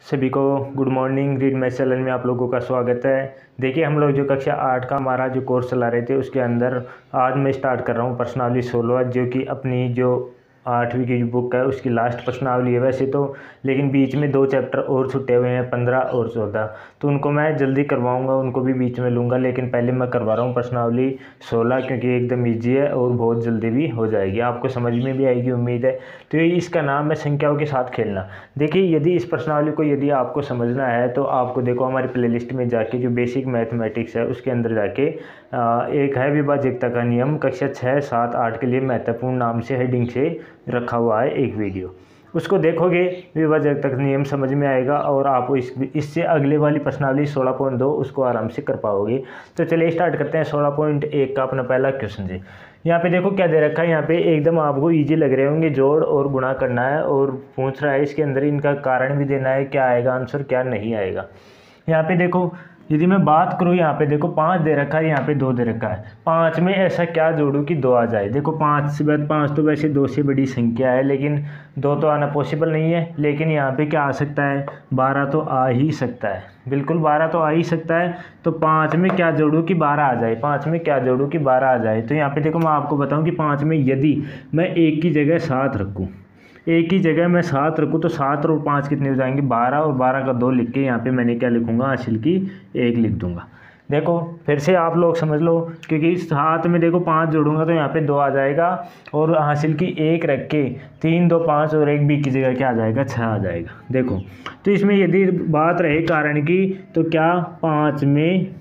सभी को good morning. Read math channel में आप लोगों का स्वागत है। देखिए, हम लोग जो कक्षा 8 का हमारा जो कोर्स चला रहे थे उसके अंदर आज मैं स्टार्ट कर रहा हूँ प्रश्नावली 16, जो कि अपनी जो 8वीं की जो बुक है उसकी लास्ट प्रश्नावली है वैसे तो, लेकिन बीच में 2 चैप्टर और छूटे हुए हैं 15 और 14, तो उनको मैं जल्दी करवाऊंगा, उनको भी बीच में लूँगा। लेकिन पहले मैं करवा रहा हूँ प्रश्नावली 16 क्योंकि एकदम ईजी है और बहुत जल्दी भी हो जाएगी, आपको समझ में भी आएगी उम्मीद है। तो ये इसका नाम है संख्याओं के साथ खेलना। देखिए, यदि इस प्रश्नावली को यदि आपको समझना है तो आपको देखो हमारी प्लेलिस्ट में जाके जो बेसिक मैथमेटिक्स है उसके अंदर जाके एक है विभाज्यता का नियम, कक्षा 6, 7, 8 के लिए महत्वपूर्ण नाम से हेडिंग से रखा हुआ है एक वीडियो, उसको देखोगे विभाज्यता का नियम समझ में आएगा और आप इससे अगले वाली प्रश्नावली 16.2 उसको आराम से कर पाओगे। तो चलिए स्टार्ट करते हैं 16.1 का अपना पहला क्वेश्चन जी। यहाँ पे देखो क्या दे रखा है, यहाँ पे एकदम आपको इजी लग रहे होंगे, जोड़ और गुणा करना है और पूछ रहा है इसके अंदर इनका कारण भी देना है, क्या आएगा आंसर क्या नहीं आएगा। यहाँ पे देखो यदि मैं बात करूँ, यहाँ पे देखो 5 दे रखा है, यहाँ पे 2 दे रखा है। 5 में ऐसा क्या जोड़ूँ कि 2 आ जाए। देखो 5 तो वैसे 2 से बड़ी संख्या है, लेकिन 2 तो आना पॉसिबल नहीं है। लेकिन यहाँ पे क्या आ सकता है, 12 तो आ ही सकता है, बिल्कुल 12 तो आ ही सकता है। तो 5 में क्या जोड़ूँ कि 12 आ जाए, 5 में क्या जोड़ूँ कि 12 आ जाए। तो यहाँ पे देखो मैं आपको बताऊँ कि 5 में यदि मैं 1 की जगह 7 रखूँ, एक ही जगह मैं 7 रखूँ तो 7 और 5 कितने हो जाएंगे, 12, और 12 का 2 लिख के यहाँ पे मैंने क्या लिखूँगा, हासिल की 1 लिख दूँगा। देखो फिर से आप लोग समझ लो, क्योंकि 7 में देखो 5 जोड़ूंगा तो यहाँ पे 2 आ जाएगा और हासिल की 1 रख के 3, 2, 5 और 1 बी की जगह क्या आ जाएगा, 6 आ जाएगा। देखो तो इसमें यदि बात रहे कारण की, तो क्या 5 में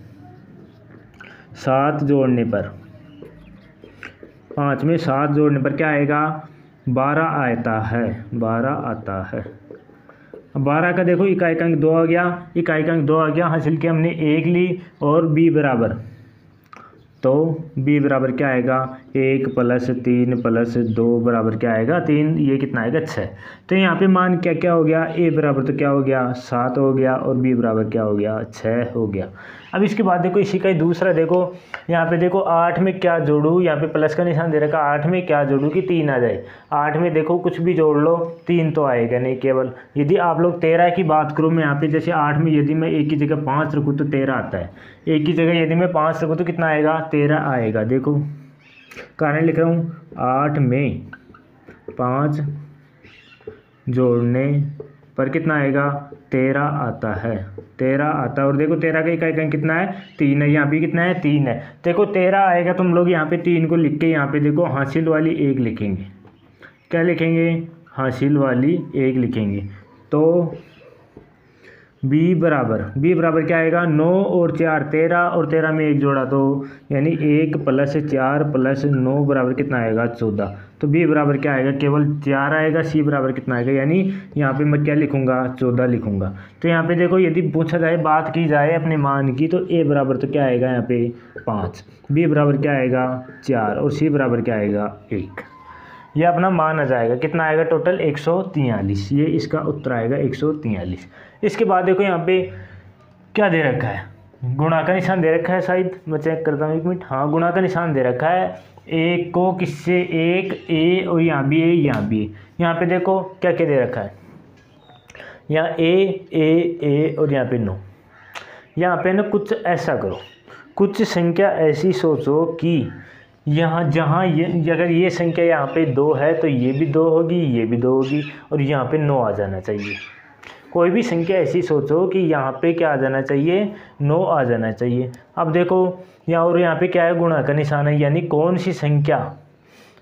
7 जोड़ने पर, 5 में 7 जोड़ने पर क्या आएगा, 12 आता है, 12 आता है। 12 का देखो इकाई का अंक 2 आ गया, इकाई का अंक 2 आ गया, हासिल की हमने 1 ली और b बराबर, तो b बराबर क्या आएगा, 1 + 3 + 2 बराबर क्या आएगा 3, ये कितना आएगा 6। तो यहाँ पे मान क्या क्या हो गया, a बराबर तो क्या हो गया 7 हो गया और b बराबर क्या हो गया 6 हो गया। अब इसके बाद देखो इसी का ही दूसरा देखो, यहाँ पे देखो 8 में क्या जोड़ूँ, यहाँ पे प्लस का निशान दे रखा, 8 में क्या जोड़ूँ कि 3 आ जाए। 8 में देखो कुछ भी जोड़ लो 3 तो आएगा नहीं केवल। यदि आप लोग 13 की बात करूँ मैं यहाँ पे, जैसे 8 में यदि मैं एक की जगह 5 रखूँ तो 13 आता है, एक की जगह यदि मैं 5 रखूँ तो कितना आएगा 13 आएगा। देखो कारण लिख रहा हूँ, 8 में 5 जोड़ने पर कितना आएगा 13 आता है, 13 आता है। और देखो 13 का इकाई अंक कितना है 3 है, यहाँ भी कितना है 3 है। देखो 13 आएगा, तुम लोग यहाँ पे 3 को लिख के यहाँ पे देखो हासिल वाली 1 लिखेंगे, क्या लिखेंगे, हासिल वाली 1 लिखेंगे। तो b बराबर क्या आएगा, 9 और 4 13 और 13 में 1 जोड़ा तो यानी 1 + 4 + 9 बराबर कितना आएगा 14। तो b बराबर क्या आएगा, केवल 4 आएगा। c बराबर कितना आएगा, यानी यहाँ पे मैं क्या लिखूँगा 14 लिखूँगा। तो यहाँ पे देखो यदि पूछा जाए, बात की जाए अपने मान की, तो a बराबर तो क्या आएगा यहाँ पे 5, b बराबर क्या आएगा 4 और c बराबर क्या आएगा 1। ये अपना मान आ जाएगा, कितना आएगा टोटल 143, ये इसका उत्तर आएगा 143। इसके बाद देखो यहाँ पे क्या दे रखा है, गुणा का निशान दे रखा है, शायद मैं चेक करता हूँ 1 मिनट, हाँ गुणा का निशान दे रखा है। एक को किससे, एक a और यहाँ भी a, यहाँ भी यहाँ पे देखो क्या क्या दे रखा है, यहाँ a और यहाँ पे 9। यहाँ पे ना कुछ ऐसा करो, कुछ संख्या ऐसी सोचो कि यहाँ जहाँ ये अगर ये संख्या यहाँ पे 2 है तो ये भी 2 होगी, ये भी 2 होगी और यहाँ पे 9 आ जाना चाहिए। कोई भी संख्या ऐसी सोचो कि यहाँ पे क्या आ जाना चाहिए, 9 आ जाना चाहिए। अब देखो यहाँ और यहाँ पे क्या है, गुणा का निशान है, यानी कौन सी संख्या,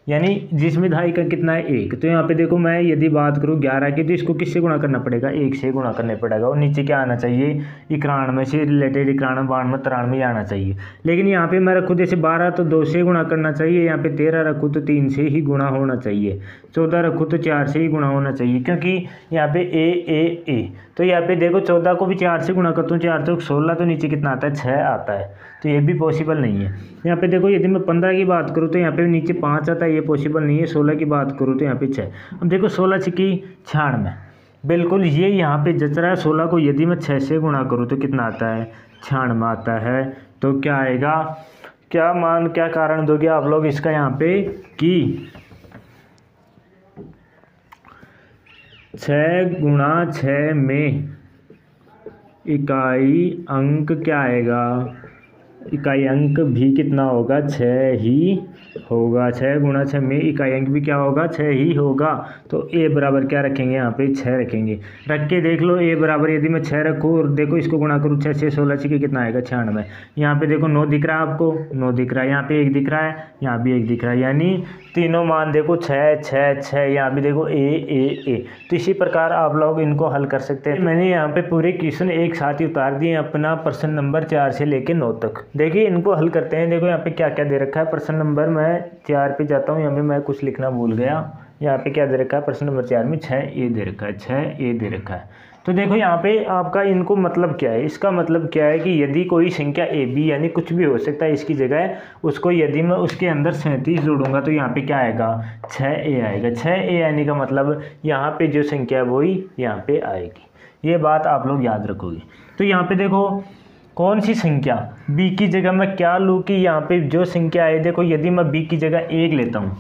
यानी जिसमें धाई का कितना है 1। तो यहाँ पे देखो मैं यदि बात करूँ 11 की, तो इसको किससे गुणा करना पड़ेगा, 1 से गुणा करना पड़ेगा और नीचे क्या आना चाहिए 91 से रिलेटेड, 91, 92, 93 आना चाहिए। लेकिन यहाँ पे मैं रखूँ जैसे 12 तो 2 से गुणा करना चाहिए, यहाँ पे 13 रखूँ तो 3 से ही गुणा होना चाहिए, 14 रखूँ तो 4 से ही गुणा होना चाहिए, क्योंकि यहाँ पे ए। तो यहाँ पे देखो 14 को भी 4 से गुणा करता हूँ, 4 तो 16, तो नीचे कितना आता है 6 आता है, तो ये भी पॉसिबल नहीं है। यहाँ पे देखो यदि मैं 15 की बात करूँ तो यहाँ पे नीचे 5 आता है, ये पॉसिबल नहीं है। 16 की बात करूँ तो यहाँ पे 6। अब देखो 16 छक्की 96, बिल्कुल ये यहाँ पे जच रहा है। 16 को यदि मैं 6 से गुणा करूँ तो कितना आता है 96 आता है। तो क्या आएगा, क्या मान, क्या कारण दोगे आप लोग इसका यहाँ पे कि 6 × 6 में इकाई अंक क्या आएगा, इकाई अंक भी कितना होगा, 6 ही होगा। 6 गुणा 6 में इकाई अंक भी क्या होगा, 6 ही होगा। तो ए बराबर क्या रखेंगे, यहाँ पे 6 रखेंगे। रख के देख लो, ए बराबर यदि मैं 6 रखूँ और देखो इसको गुणा करूँ 6 से 16 6 कितना आएगा, 96। यहाँ पे देखो 9 दिख रहा है आपको, 9 दिख रहा है, यहाँ पे 1 दिख रहा है, यहाँ भी 1 दिख रहा है, यानी तीनों मान देखो 6 6 6, यहाँ भी देखो ए। तो इसी प्रकार आप लोग इनको हल कर सकते हैं। मैंने यहाँ पे पूरे क्वेश्चन एक साथ ही उतार दिए अपना प्रश्न नंबर 4 से लेके 9 तक। देखिए इनको हल करते हैं। देखो यहाँ पे क्या क्या दे रखा है, प्रश्न नंबर मैं 4 पे जाता हूँ, यहाँ पे मैं कुछ लिखना भूल गया। यहाँ पे क्या दे रखा है, प्रश्न नंबर 4 में 6a दे रखा है, 6a दे रखा है। तो देखो यहाँ पे आपका इनको मतलब क्या है, इसका मतलब क्या है कि यदि कोई संख्या ए बी यानी कुछ भी हो सकता है इसकी जगह, उसको यदि मैं उसके अंदर 37 जोड़ूंगा तो यहाँ पे क्या आएगा, 6a आएगा। 6a आने का मतलब यहाँ पे जो संख्या है वही यहाँ पे आएगी। ये बात आप लोग याद रखोगे। तो यहाँ पे देखो कौन सी संख्या, b की जगह मैं क्या लूँ कि यहाँ पे जो संख्या है, देखो यदि मैं b की जगह 1 लेता हूँ,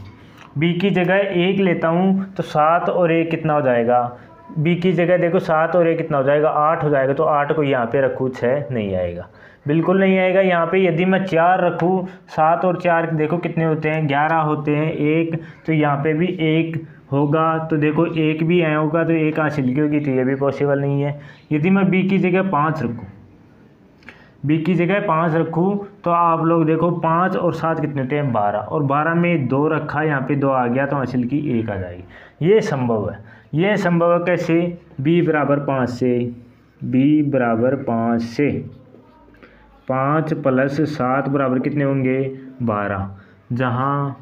b की जगह 1 लेता हूँ तो 7 और 1 कितना हो जाएगा, b की जगह देखो 7 और 1 कितना हो जाएगा, 8 हो जाएगा। तो 8 को यहाँ पे रखूँ 6 नहीं आएगा, बिल्कुल नहीं आएगा। यहाँ पे यदि मैं 4 रखूँ, 7 और 4 देखो कितने होते हैं, 11 होते हैं, 1 तो यहाँ पे भी 1 होगा। तो देखो 1 भी आया होगा तो 1 हासिल की होगी, तो ये भी पॉसिबल नहीं है। यदि मैं b की जगह 5 रखूँ, b की जगह 5 रखूँ तो आप लोग देखो 5 और 7 कितने होते हैं, 12, और 12 में 2 रखा, यहाँ पे 2 आ गया तो हासिल की 1 आ जाएगी। ये संभव है। ये संभव है कैसे, b बराबर 5 से, b बराबर 5 से 5 प्लस 7 बराबर कितने होंगे, 12, जहाँ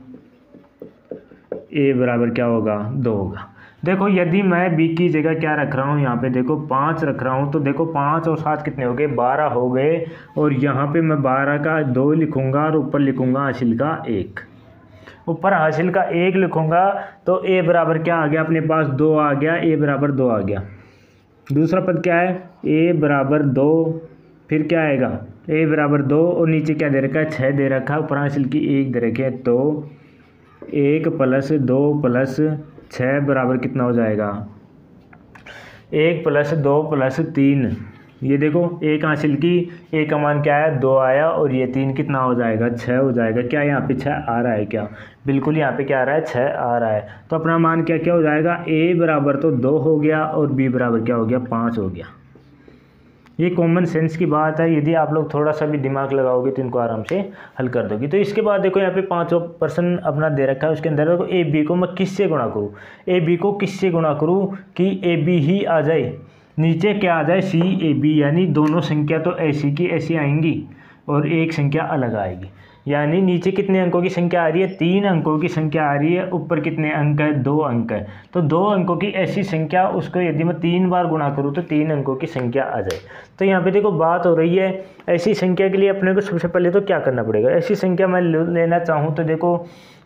a बराबर क्या होगा, 2 होगा। देखो यदि मैं b की जगह क्या रख रहा हूँ, यहाँ पे देखो 5 रख रहा हूँ, तो देखो 5 और 7 कितने हो गए, 12 हो गए। और यहाँ पे मैं 12 का 2 लिखूँगा और ऊपर लिखूँगा हासिल का 1, ऊपर हासिल का 1 लिखूँगा तो a बराबर क्या आ गया, अपने पास 2 आ गया, a बराबर 2 आ गया। दूसरा पद क्या है, a बराबर 2, फिर क्या आएगा, a बराबर 2 और नीचे क्या दे रखा है, 6 दे रखा है, ऊपर हासिल की 1 दे रखी है। तो 1 प्लस 2 प्लस 6 बराबर कितना हो जाएगा, 1 प्लस 2 प्लस 3, ये देखो 1 हासिल की, 1 का मान क्या है, 2 आया, और ये 3 कितना हो जाएगा, 6 हो जाएगा। क्या यहाँ पे 6 आ रहा है, क्या बिल्कुल यहाँ पे क्या आ रहा है, 6 आ रहा है। तो अपना मान क्या क्या हो जाएगा, a बराबर तो 2 हो गया और b बराबर क्या हो गया, 5 हो गया। ये कॉमन सेंस की बात है, यदि आप लोग थोड़ा सा भी दिमाग लगाओगे तो इनको आराम से हल कर दोगे। तो इसके बाद देखो यहाँ पे 5 पर्सन अपना दे रखा है, उसके अंदर देखो ए बी को मैं किससे गुणा करूँ, ए बी को किससे गुणा करूँ कि ए बी ही आ जाए, नीचे क्या आ जाए, सी ए बी, यानी दोनों संख्या तो ऐसी की ऐसी आएंगी और एक संख्या अलग आएगी। यानी नीचे कितने अंकों की संख्या आ रही है, 3 अंकों की संख्या आ रही है, ऊपर कितने अंक है, 2 अंक है। तो 2 अंकों की ऐसी संख्या, उसको यदि मैं 3 बार गुणा करूँ तो 3 अंकों की संख्या आ जाए। तो यहाँ पे देखो बात हो रही है, ऐसी संख्या के लिए अपने को सबसे पहले तो क्या करना पड़ेगा, ऐसी संख्या मैं लेना चाहूँ तो देखो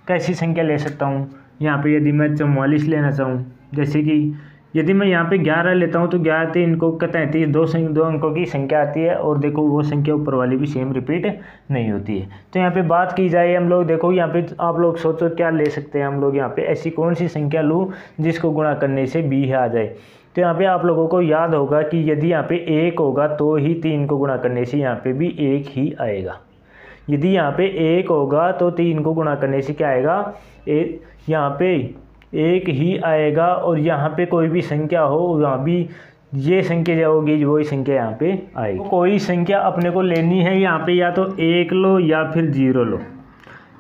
कैसी संख्या ले सकता हूँ। यहाँ पर यदि मैं 44 लेना चाहूँ, जैसे कि यदि मैं यहाँ पे 11 लेता हूँ तो 11 3 को 33, 2 अंकों की संख्या आती है, और देखो वो संख्या ऊपर वाली भी सेम रिपीट नहीं होती है। तो यहाँ पे बात की जाए हम लोग, देखो यहाँ पे आप लोग सोचो क्या ले सकते हैं हम लोग, यहाँ पे ऐसी कौन सी संख्या लूँ जिसको गुणा करने से b आ जाए। तो यहाँ पे आप लोगों को याद होगा कि यदि यहाँ पे 1 होगा तो ही 3 को गुणा करने से यहाँ पे भी 1 ही आएगा। यदि यहाँ पे 1 होगा तो 3 को गुणा करने से क्या आएगा, यहाँ पे 1 ही आएगा। और यहाँ पे कोई भी संख्या हो वहाँ भी ये संख्या जो होगी वही संख्या यहाँ पे आएगी। तो कोई संख्या अपने को लेनी है, यहाँ पे या तो 1 लो या फिर 0 लो,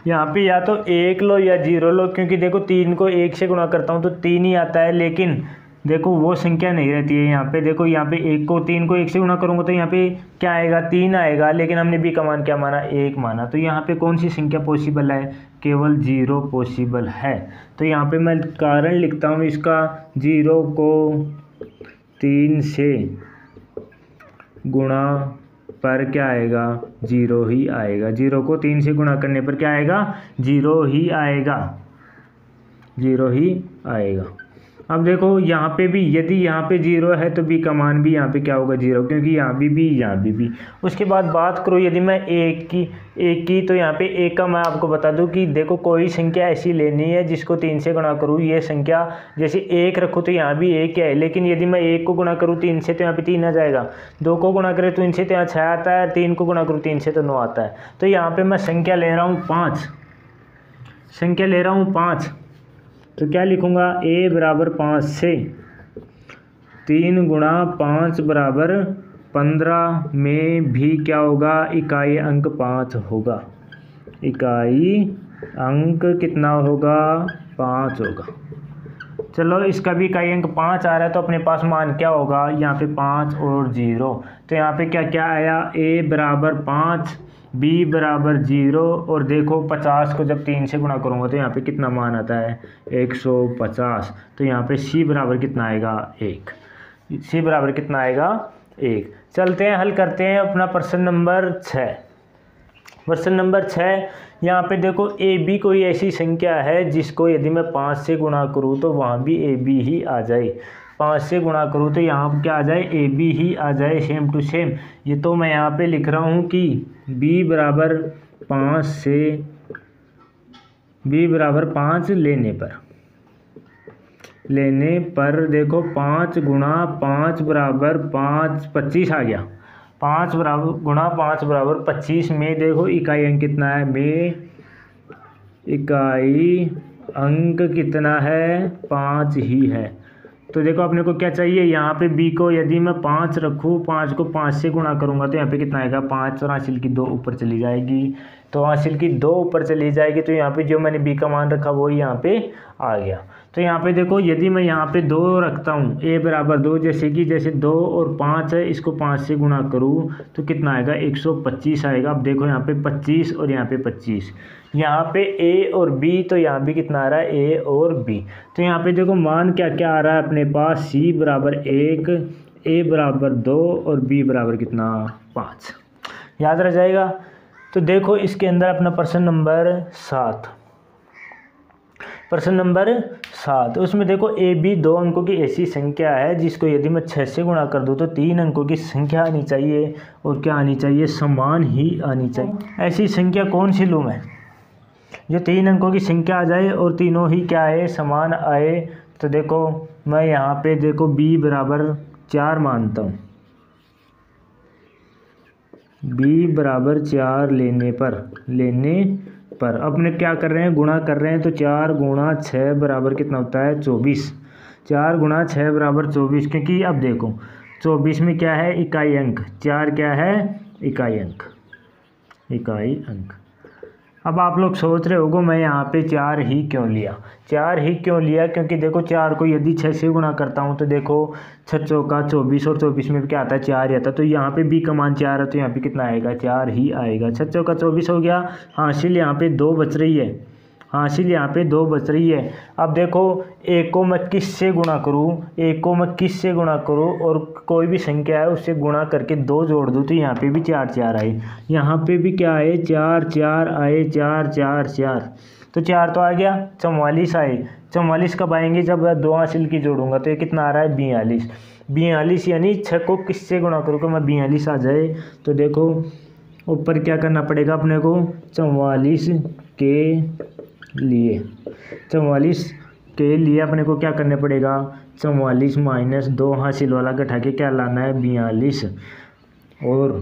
यहाँ पे या तो 1 लो या 0 लो, क्योंकि देखो 3 को 1 से गुणा करता हूँ तो 3 ही आता है, लेकिन देखो वो संख्या नहीं रहती है। यहाँ पे देखो, यहाँ पे 3 को 1 से गुणा करूँगा तो यहाँ पे क्या आएगा, 3 आएगा, लेकिन हमने b का मान क्या माना, 1 माना। तो यहाँ पे कौन सी संख्या पॉसिबल है, केवल 0 पॉसिबल है। तो यहाँ पे मैं कारण लिखता हूँ इसका, 0 को 3 से गुणा पर क्या आएगा, 0 ही आएगा। 0 को 3 से गुणा करने पर क्या आएगा, 0 ही आएगा, 0 ही आएगा। अब देखो यहाँ पे भी यदि यहाँ पे 0 है तो b का मान भी यहाँ पे क्या होगा 0, क्योंकि यहाँ भी b यहाँ भी b। उसके बाद बात करो यदि मैं एक की तो यहाँ पे एक का मैं आपको बता दूं कि देखो कोई संख्या ऐसी लेनी है जिसको 3 से गुणा करूँ। ये संख्या जैसे 1 रखूँ तो यहाँ भी 1 है, लेकिन यदि मैं 1 को गुणा करूँ 3 से तो यहाँ पे 3 आ जाएगा, 2 को गुणा करें तो इनसे तो यहाँ 6 आता है, 3 को गुणा करूँ 3 से तो 9 आता है। तो यहाँ पर मैं संख्या ले रहा हूँ 5, संख्या ले रहा हूँ 5, तो क्या लिखूँगा a बराबर 5 से 3 गुणा 5 बराबर 15 में भी क्या होगा, इकाई अंक 5 होगा। इकाई अंक कितना होगा, 5 होगा। चलो इसका भी इकाई अंक 5 आ रहा है तो अपने पास मान क्या होगा, यहाँ पे 5 और 0। तो यहाँ पे क्या क्या आया, a बराबर 5, b बराबर 0, और देखो 50 को जब 3 से गुणा करूँगा तो यहाँ पे कितना मान आता है, 150। तो यहाँ पे c बराबर कितना आएगा, 1। c बराबर कितना आएगा, 1। चलते हैं हल करते हैं अपना प्रश्न नंबर 6। प्रश्न नंबर 6, यहाँ पे देखो ए बी कोई ऐसी संख्या है जिसको यदि मैं 5 से गुणा करूँ तो वहाँ भी ए बी ही आ जाए। 5 से गुणा करूँ तो यहाँ क्या आ जाए, ए बी ही आ जाए, सेम टू सेम। ये तो मैं यहाँ पे लिख रहा हूँ कि b बराबर 5 से b बराबर 5 लेने पर देखो 5 गुणा 5 बराबर 5, 25 आ गया। 5 बराबर गुणा 5 बराबर 25 में देखो इकाई अंक कितना है, में इकाई अंक कितना है, 5 ही है। तो देखो अपने को क्या चाहिए, यहाँ पे b को यदि मैं 5 रखूँ, 5 को 5 से गुणा करूँगा तो यहाँ पे कितना आएगा, 5 और हासिल की 2 ऊपर चली जाएगी, तो हासिल की 2 ऊपर चली जाएगी, तो यहाँ पे जो मैंने b का मान रखा वो यहाँ पे आ गया। तो यहाँ पे देखो यदि मैं यहाँ पे 2 रखता हूँ, a बराबर 2, जैसे 2 और 5 है, इसको 5 से गुणा करूँ तो कितना आएगा, 125 आएगा। अब देखो यहाँ पे 25 और यहाँ पे 25, यहाँ पे a और b, तो यहाँ भी कितना आ रहा है, a और b। तो यहाँ पे देखो मान क्या क्या आ रहा है अपने पास, c बराबर 1, a बराबर 2 और b बराबर कितना, 5। याद रह जाएगा। तो देखो इसके अंदर अपना प्रश्न नंबर 7, प्रश्न नंबर 7, उसमें देखो ए बी 2 अंकों की ऐसी संख्या है जिसको यदि मैं 6 से गुणा कर दूँ तो 3 अंकों की संख्या आनी चाहिए, और क्या आनी चाहिए, समान ही आनी चाहिए। ऐसी संख्या कौन सी लूँ मैं, जो 3 अंकों की संख्या आ जाए और तीनों ही क्या है, समान आए। तो देखो मैं यहाँ पे देखो b बराबर 4 मानता हूँ, b बराबर 4 लेने पर अपने क्या कर रहे हैं, गुणा कर रहे हैं, तो 4 गुणा 6 बराबर कितना होता है, 24। 4 गुणा 6 बराबर 24, क्योंकि अब देखो 24 में क्या है, इकाई अंक, 4 क्या है, इकाई अंक। अब आप लोग सोच रहे होगो मैं यहाँ पे 4 ही क्यों लिया, 4 ही क्यों लिया, क्योंकि देखो 4 को यदि 6 से गुणा करता हूँ तो देखो 6 चौका 24, और 24 में क्या आता है, 4 ही आता है। तो यहाँ पे b का मान 4 है तो यहाँ पे कितना आएगा, 4 ही आएगा। 6 चौका 24 हो गया, हासिल यहाँ पे 2 बच रही है, हासिल यहाँ पे 2 बच रही है। अब देखो एक को मैं किस से गुणा करूँ, और कोई भी संख्या है उससे गुणा करके 2 जोड़ दूँ तो यहाँ पे भी 4 4 आए, यहाँ पे भी क्या आए, 4 4 आए, 4 4 4, तो 4 तो आ गया, 44 आए। 44 कब आएंगे, जब 2 हासिल की जोड़ूंगा, तो ये कितना आ रहा है, 42 यानी 6 को किस से गुणा करूँ, मैं 42 आ जाए। तो देखो ऊपर क्या करना पड़ेगा अपने को, 44 के लिए अपने को क्या करने पड़ेगा, 44 माइनस 2 हासिल वाला घटा के क्या लाना है, 42। और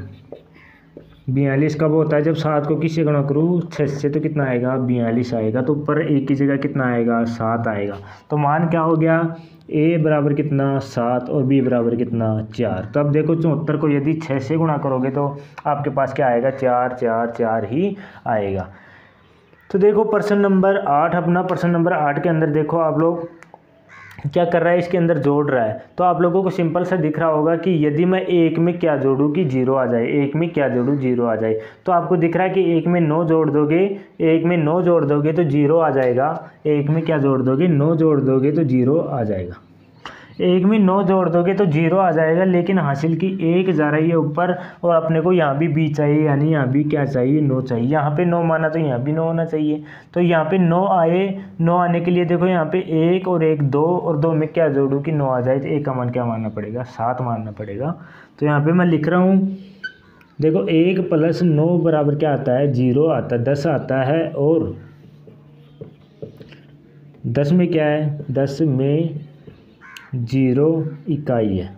42 कब होता है, जब 7 को किससे गुणा करूँ, 6 से, तो कितना आएगा, 42 आएगा। तो ऊपर एक की जगह कितना आएगा, 7 आएगा। तो मान क्या हो गया, a बराबर कितना, 7, और b बराबर कितना, 4। तो अब देखो 74 को यदि 6 से गुणा करोगे तो आपके पास क्या आएगा, 4 4 4 ही आएगा। तो देखो प्रश्न नंबर 8, अपना प्रश्न नंबर 8 के अंदर देखो आप लोग क्या कर रहा है, इसके अंदर जोड़ रहा है। तो आप लोगों को सिंपल सा दिख रहा होगा कि यदि मैं 1 में क्या जोड़ूं कि 0 आ जाए, 1 में क्या जोड़ूं, 0 आ जाए। तो आपको दिख रहा है कि 1 में 9 जोड़ दोगे, 1 में 9 जोड़ दोगे तो 0 आ जाएगा। 1 में क्या जोड़ दोगे, 9 जोड़ दोगे तो 0 आ जाएगा। एक में 9 जोड़ दोगे तो 0 आ जाएगा, लेकिन हासिल की 1 जा रही है ऊपर और अपने को यहाँ भी बी चाहिए, यानी यहाँ भी क्या चाहिए 9 चाहिए। यहाँ पे 9 माना तो यहाँ भी 9 होना चाहिए। तो यहाँ पे 9 आए, 9 आने के लिए देखो यहाँ पे 1 और 1 2, और 2 में क्या जोड़ूँ कि 9 आ जाए, तो 1 का मान क्या मानना पड़ेगा 7 मानना पड़ेगा। तो यहाँ पे मैं लिख रहा हूँ, देखो 1 + 9 बराबर क्या आता है 0 आता है, 10 आता है, और 10 में क्या है, 10 में 0 इकाई है,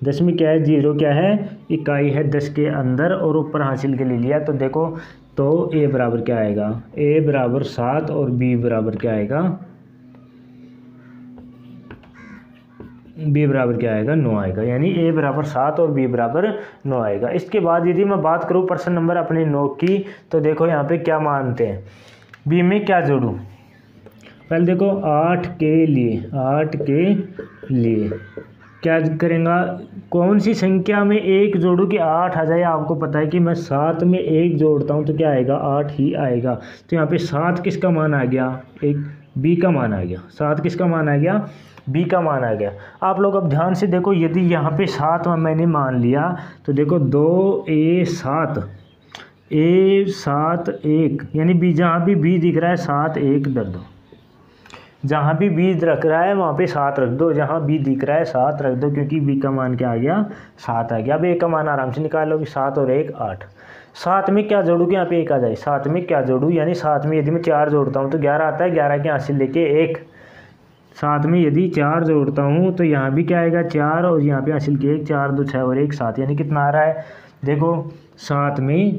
10 में क्या है 0 क्या है इकाई है 10 के अंदर, और ऊपर हासिल के ले लिया। तो देखो तो a बराबर क्या आएगा, a बराबर 7 और b बराबर क्या आएगा, b बराबर क्या आएगा 9 आएगा, यानी a बराबर 7 और b बराबर 9 आएगा। इसके बाद यदि मैं बात करूँ प्रश्न नंबर अपने 9 की, तो देखो यहाँ पे क्या मानते हैं, b में क्या जोड़ूँ। पहले देखो 8 के लिए क्या करेंगे, कौन सी संख्या में 1 जोड़ूँ कि 8 आ जाए। आपको पता है कि मैं 7 में 1 जोड़ता हूँ तो क्या आएगा 8 ही आएगा। तो यहाँ पे 7 किसका मान आ गया, एक b का मान आ गया, 7 किसका मान आ गया b का मान आ गया। आप लोग अब ध्यान से देखो, यदि यहाँ पे 7 मैंने मान लिया तो देखो 2a7 1, यानी b, जहाँ भी b दिख रहा है 7 1 दर दो, जहाँ भी b रख रहा है वहाँ पे 7 रख दो, जहाँ b दिख रहा है 7 रख दो, क्योंकि b का मान क्या आ गया 7 आ गया। अब a का मान आराम से निकाल लो कि 7 और 1 8। 7 में क्या जोड़ूँ कि यहाँ पे 1 आ जाए, 7 में क्या जोड़ूँ, यानी 7 में यदि मैं 4 जोड़ता हूँ तो 11 आता है, 11 के हासिल लेके 1। 7 में यदि 4 जोड़ता हूँ तो यहाँ भी क्या आएगा 4, और यहाँ पे हासिल के 1, 4 2 6 और 1 7, यानी कितना आ रहा है, देखो 7 में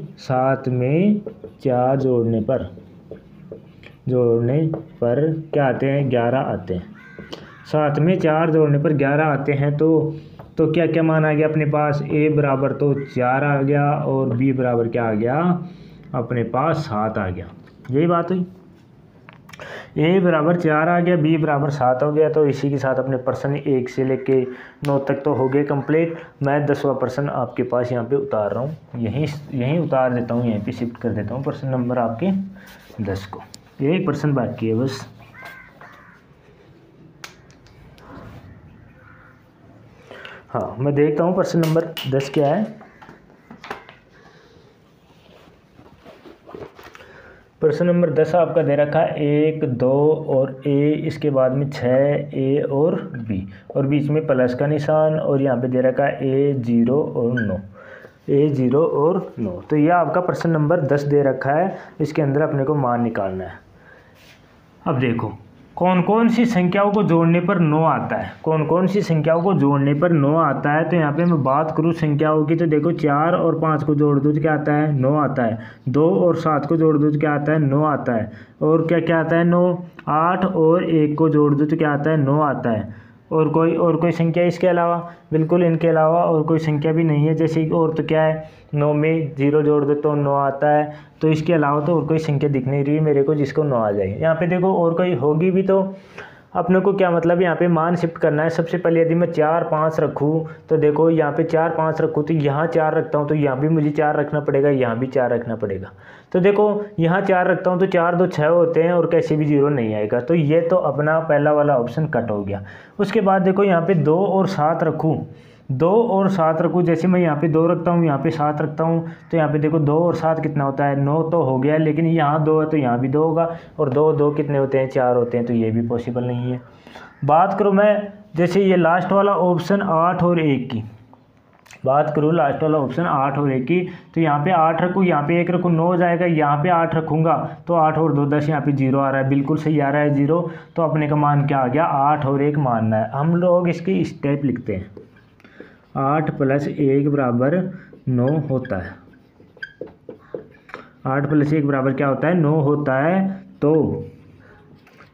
4 जोड़ने पर क्या आते हैं 11 आते हैं। 7 में 4 जोड़ने पर 11 आते हैं। तो क्या क्या मान आ गया अपने पास, a बराबर तो 4 आ गया और b बराबर क्या आ गया अपने पास 7 आ गया। यही बात हुई, a बराबर 4 आ गया, b बराबर 7 हो गया। तो इसी के साथ अपने प्रश्न 1 से लेके 9 तक तो हो गए कंप्लीट। मैं 10वां प्रश्न आपके पास यहाँ पे उतार रहा हूँ, यहीं उतार देता हूँ, यहीं पे शिफ्ट कर देता हूँ प्रश्न नंबर आपके 10 को। एक प्रश्न बाकी है बस। हाँ, मैं देखता हूँ प्रश्न नंबर 10 क्या है। प्रश्न नंबर 10 आपका दे रखा है 1 2 और a, इसके बाद में 6 a और b, और बीच में प्लस का निशान, और यहाँ पे दे रखा है a 0 और 9, a 0 और 9। तो यह आपका प्रश्न नंबर 10 दे रखा है, इसके अंदर अपने को मान निकालना है। अब देखो कौन कौन सी संख्याओं को जोड़ने पर 9 आता है, कौन कौन सी संख्याओं को जोड़ने पर 9 आता है। तो यहाँ पे मैं बात करूँ संख्याओं की, तो देखो 4 और 5 को जोड़ दो तो क्या आता है 9 आता है, 2 और 7 को जोड़ दो तो क्या आता है 9 आता है, और क्या क्या आता है 9, 8 और 1 को जोड़ दो तो क्या आता है 9 आता है। और कोई संख्या इसके अलावा, बिल्कुल इनके अलावा और कोई संख्या भी नहीं है। जैसे और तो क्या है 9 में 0 जोड़ दो तो 9 आता है। तो इसके अलावा तो और कोई संख्या दिख नहीं रही मेरे को जिसको 9 आ जाए। यहाँ पे देखो और कोई होगी भी तो अपने को क्या मतलब यहाँ पे मान शिफ्ट करना है। सबसे पहले यदि मैं 4 5 रखूँ तो देखो यहाँ पे 4 5 रखूँ तो यहाँ 4 रखता हूँ तो यहाँ भी मुझे 4 रखना पड़ेगा, यहाँ भी 4 रखना पड़ेगा। तो देखो यहाँ 4 रखता हूँ तो 4 2 6 होते हैं और कैसे भी 0 नहीं आएगा। तो ये तो अपना पहला वाला ऑप्शन कट हो गया। उसके बाद देखो यहाँ पे 2 और 7 रखूँ, 2 और 7 रखूँ, जैसे मैं यहाँ पे 2 रखता हूँ यहाँ पे 7 रखता हूँ तो यहाँ पे देखो 2 और 7 कितना होता है 9 तो हो गया, लेकिन यहाँ 2 है तो यहाँ भी 2 होगा, और 2 2 कितने होते हैं 4 होते हैं, तो ये भी पॉसिबल नहीं है। बात करूँ मैं जैसे ये लास्ट वाला ऑप्शन 8 और 1 की, बात करूँ लास्ट वाला ऑप्शन 8 और 1 की, तो यहाँ पे 8 रखूँ, यहाँ पे 1 रखूँ 9 हो जाएगा, यहाँ पे 8 रखूँगा तो 8 और 2 10, यहाँ पे 0 आ रहा है, बिल्कुल सही आ रहा है 0। तो अपने का मान क्या आ गया 8 और 1 मानना है। हम लोग इसकी स्टेप लिखते हैं, 8 + 1 बराबर 9 होता है, 8 + 1 बराबर क्या होता है 9 होता है। तो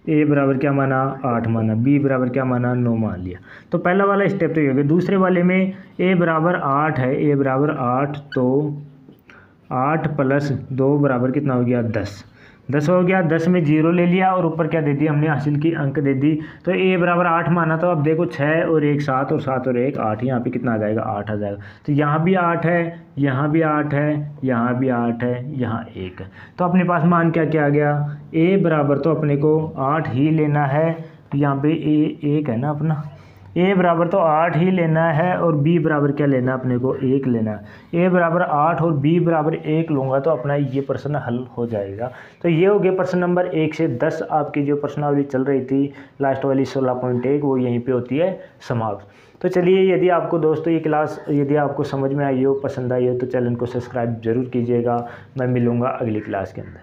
a बराबर क्या माना 8 माना, b बराबर क्या माना 9 मान लिया। तो पहला वाला स्टेप तो ये हो गया। दूसरे वाले में a बराबर 8 है, a बराबर 8, तो 8 + 2 बराबर कितना हो गया 10 हो गया। 10 में 0 ले लिया और ऊपर क्या दे दिया हमने हासिल की अंक दे दी। तो a बराबर 8 माना, तो अब देखो 6 और 1 7 और 7 और 1 8, यहाँ पे कितना आ जाएगा 8 आ जाएगा। तो यहाँ भी 8 है, यहाँ भी 8 है, यहाँ भी 8 है, यहाँ 1 है। तो अपने पास मान क्या क्या आ गया, a बराबर तो अपने को 8 ही लेना है। यहाँ पे a 1 है ना अपना, ए बराबर तो 8 ही लेना है और बी बराबर क्या लेना है अपने को 1 लेना है। ए बराबर 8 और बी बराबर 1 लूँगा तो अपना ये प्रश्न हल हो जाएगा। तो ये हो गया प्रश्न नंबर 1 से 10 आपकी जो प्रश्नावली चल रही थी लास्ट वाली 16.1 वो यहीं पे होती है समाप्त। तो चलिए, यदि आपको दोस्तों ये क्लास यदि आपको समझ में आई हो, पसंद आई हो, तो चैनल को सब्सक्राइब जरूर कीजिएगा। मैं मिलूँगा अगली क्लास के अंदर।